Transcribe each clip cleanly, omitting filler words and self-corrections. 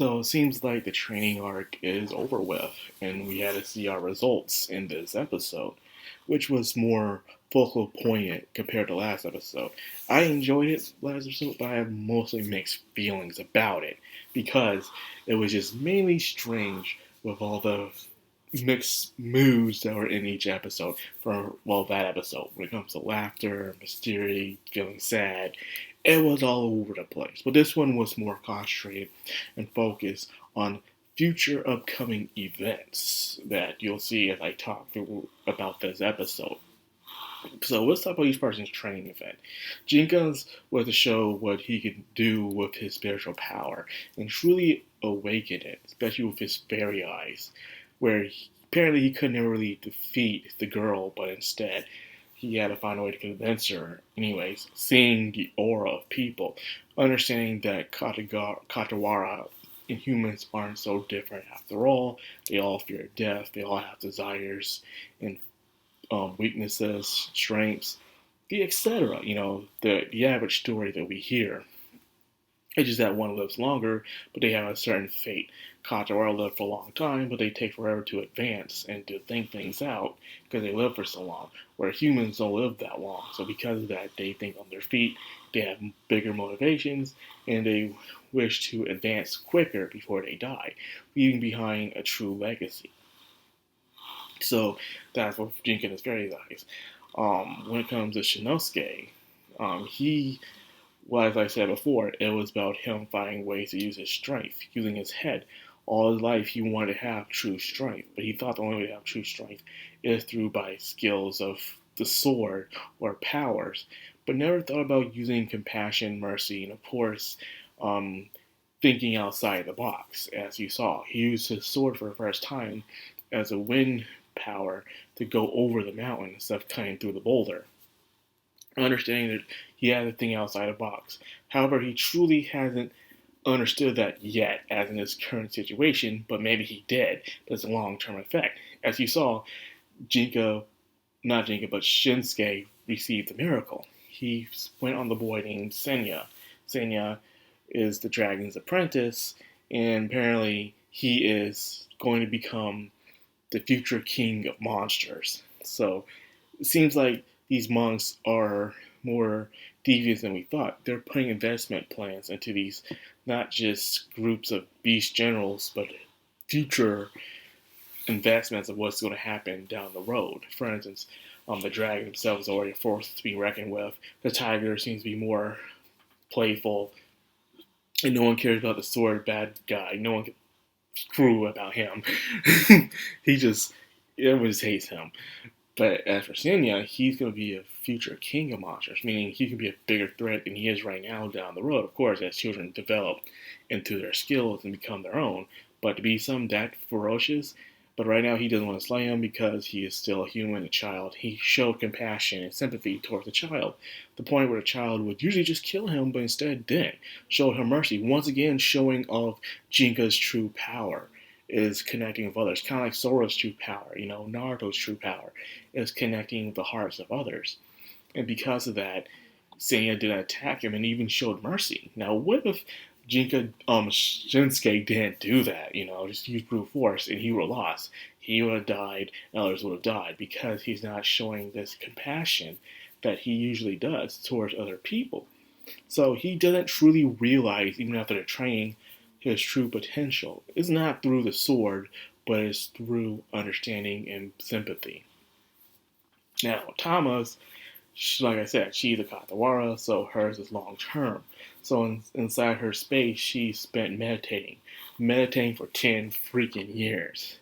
So it seems like the training arc is over with, and we had to see our results in this episode, which was more focal poignant compared to last episode. I enjoyed it last episode, but I have mostly mixed feelings about it because it was just mainly strange with all the mixed moods that were in each episode. For well, that episode when it comes to laughter, mystery, feeling sad, it was all over the place. But this one was more concentrated and focused on future upcoming events that you'll see as I talk through about this episode. So let's talk about each person's training event. Jenkins was to show what he could do with his spiritual power and truly awaken it, especially with his fairy eyes, where apparently he could never really defeat the girl, but instead he had to find a way to convince her. Anyways, seeing the aura of people, understanding that Katawara and humans aren't so different after all. They all fear death. They all have desires and weaknesses, strengths, the etc. The average story that we hear. It's just that one lives longer, but they have a certain fate. Katawara lived for a long time, but they take forever to advance and to think things out because they live for so long. Where humans don't live that long, so because of that, they think on their feet. They have bigger motivations, and they wish to advance quicker before they die, leaving behind a true legacy. So that's what Jenkins is very nice. When it comes to Shinosuke, he, well, as I said before, it was about him finding ways to use his strength, using his head. All his life, he wanted to have true strength, but he thought the only way to have true strength is through by skills of the sword or powers, but never thought about using compassion, mercy, and of course, um, thinking outside the box. As you saw, he used his sword for the first time as a wind power to go over the mountain instead of cutting through the boulder. Understanding that he had to think outside the box. However, he truly hasn't understood that yet, as in his current situation, but maybe he did. There's a long term effect. As you saw, not Jinka, but Shinsuke received a miracle. He went on the boy named Senya. Senya is the dragon's apprentice, and apparently he is going to become the future king of monsters. So it seems like these monks are more devious than we thought. They're putting investment plans into these, not just groups of beast generals, but future investments of what's going to happen down the road. For instance, the dragon himself is already a force to be reckoned with. The tiger seems to be more playful, and no one cares about the sword bad guy. No one can screw about him. he just Everyone just hates him. But as for Senya, he's going to be a future king of monsters, meaning he can be a bigger threat than he is right now down the road, of course, as children develop into their skills and become their own. But to be some that ferocious, but right now he doesn't want to slay him because he is still a human, a child. He showed compassion and sympathy towards the child, the point where the child would usually just kill him, but instead didn't. Showed him mercy, once again showing of Jinka's true power is connecting with others, kind of like Soro's true power, Naruto's true power is connecting with the hearts of others. And because of that, Seiya didn't attack him and even showed mercy. Now, what if Shinsuke didn't do that, just use brute force and he would have lost? He would have died, and others would have died because he's not showing this compassion that he usually does towards other people. So he doesn't truly realize, even after the training, his true potential. It's not through the sword, but it's through understanding and sympathy. Now, Tama's, like I said, she's a Katawara, so hers is long term. So inside her space, she spent meditating for 10 freaking years.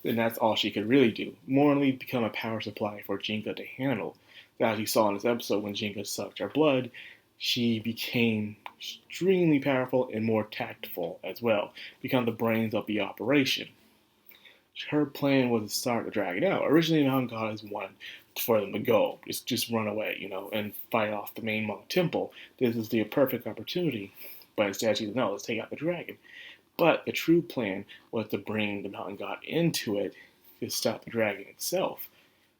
And that's all she could really do. Morally become a power supply for Jinka to handle. As you saw in this episode, when Jinka sucked her blood, she became extremely powerful and more tactful as well, become the brains of the operation. Her plan was to start the dragon out. Originally, the Mountain Goddess wanted for them to go, just run away, and fight off the main monk temple. This is the perfect opportunity. But instead, she said, no, let's take out the dragon. But the true plan was to bring the Mountain God into it to stop the dragon itself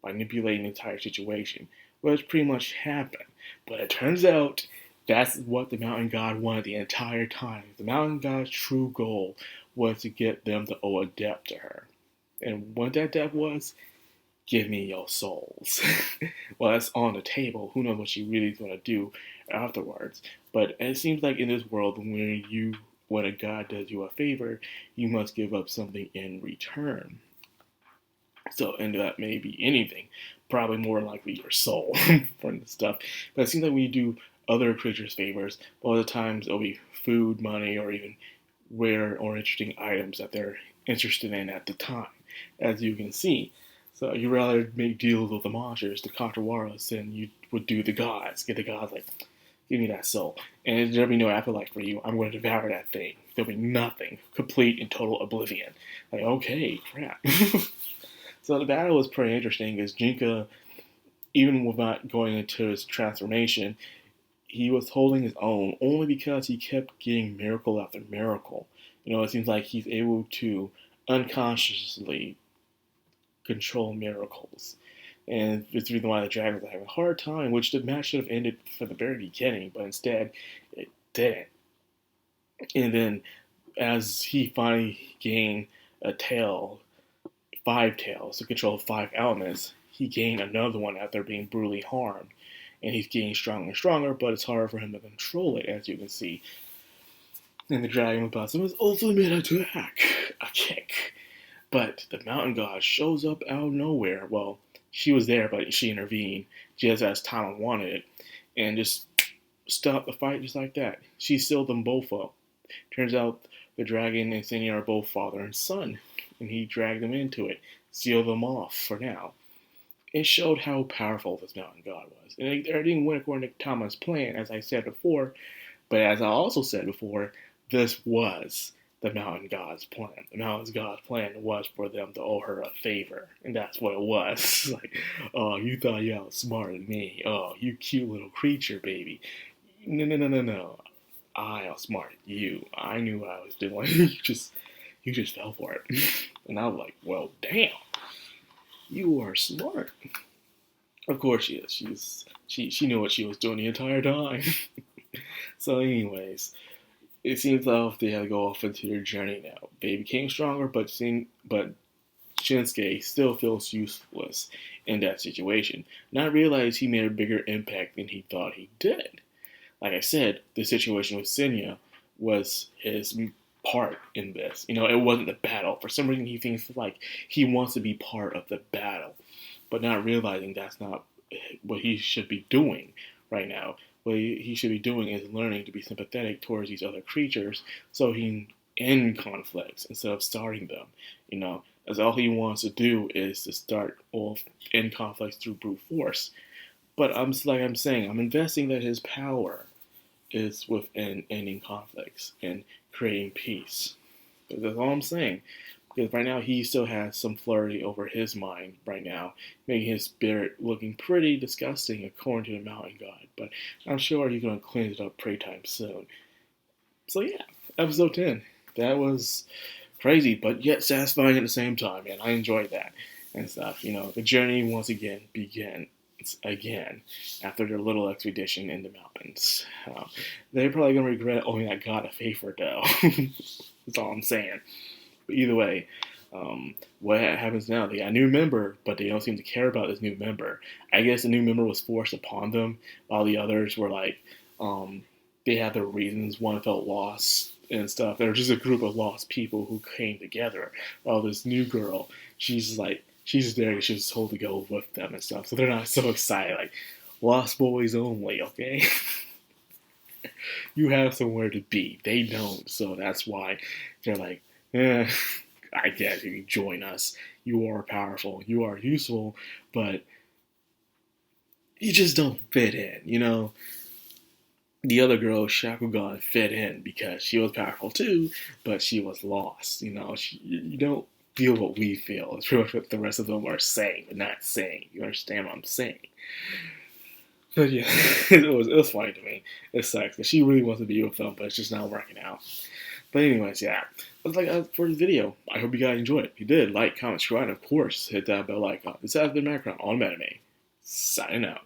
by manipulating the entire situation, which pretty much happened. But it turns out That's what the Mountain God wanted the entire time. The Mountain God's true goal was to get them to owe a debt to her. And what that debt was, give me your souls. Well, that's on the table. Who knows what she really is going to do afterwards. But it seems like in this world, when a god does you a favor, you must give up something in return. So, and that may be anything. Probably more likely your soul for this stuff. But it seems like when you do other creatures favors, a lot of the times it'll be food, money, or even rare or interesting items that they're interested in at the time, as you can see. So you'd rather make deals with the monsters, the Katawaras, than you would do the gods. Get the gods like, give me that soul. And there'll be no afterlife for you. I'm going to devour that thing. There'll be nothing. Complete and total oblivion. Like, okay, crap. So the battle was pretty interesting because Jinka, even without going into his transformation, he was holding his own only because he kept getting miracle after miracle. It seems like he's able to unconsciously control miracles. And it's the reason why the Dragons are having a hard time, which the match should have ended from the very beginning, but instead it didn't. And then as he finally gained a tail, 5 tails to control 5 elements, he gained another one after being brutally harmed. And he's getting stronger and stronger, but it's harder for him to control it, as you can see. And the Dragon Blossom is ultimate attack, a kick. But the Mountain God shows up out of nowhere. Well, she was there, but she intervened just as Tama wanted it, and just stopped the fight just like that. She sealed them both up. Turns out the dragon and Senya are both father and son, and he dragged them into it, sealed them off for now. It showed how powerful this Mountain God was. And everything went according to Tama's plan, as I said before. But as I also said before, this was the Mountain God's plan. The Mountain God's plan was for them to owe her a favor. And that's what it was. Like, oh, you thought you outsmarted me. Oh, you cute little creature, baby. No. I outsmarted you. I knew what I was doing. you just fell for it. And I was like, well, damn. You are smart. Of course she is. She knew what she was doing the entire time. So anyways, it seems like they had to go off into their journey now. They became stronger, but Shinsuke still feels useless in that situation. Not realize he made a bigger impact than he thought he did. Like I said, the situation with Senya was his part in this. It wasn't the battle. For some reason, he thinks like he wants to be part of the battle, but not realizing that's not what he should be doing right now. What he should be doing is learning to be sympathetic towards these other creatures so he can end conflicts instead of starting them. As all he wants to do is to start or end conflicts through brute force. But I'm saying, I'm investing that his power is within ending conflicts and creating peace. That's all I'm saying. Because right now he still has some flurry over his mind right now, making his spirit looking pretty disgusting according to the Mountain God. But I'm sure he's going to clean it up pretty time soon. So yeah, episode 10. That was crazy, but yet satisfying at the same time, man. I enjoyed that and stuff. The journey once again begins again after their little expedition in the mountains. They're probably going to regret owing that god a favor, though. That's all I'm saying. But either way, what happens now? They got a new member, but they don't seem to care about this new member. I guess the new member was forced upon them, while the others were like, they had their reasons. One felt lost and stuff. They were just a group of lost people who came together. While this new girl, she's just there because she was told to go with them and stuff. So they're not so excited. Like, lost boys only, okay? You have somewhere to be. They don't. So that's why they're like, I guess you can join us. You are powerful. You are useful. But you just don't fit in, The other girl, Shakugan, fit in because she was powerful too, but she was lost. You don't feel what we feel. It's pretty much what the rest of them are saying, but not saying. You understand what I'm saying? But yeah, it was funny to me. It sucks because she really wants to be with them, but it's just not working out. But anyways, yeah, that's like for the video. I hope you guys enjoyed it. If you did, like, comment, subscribe, and of course, hit that bell icon. This has been Madcrownxox on Anime. Signing out.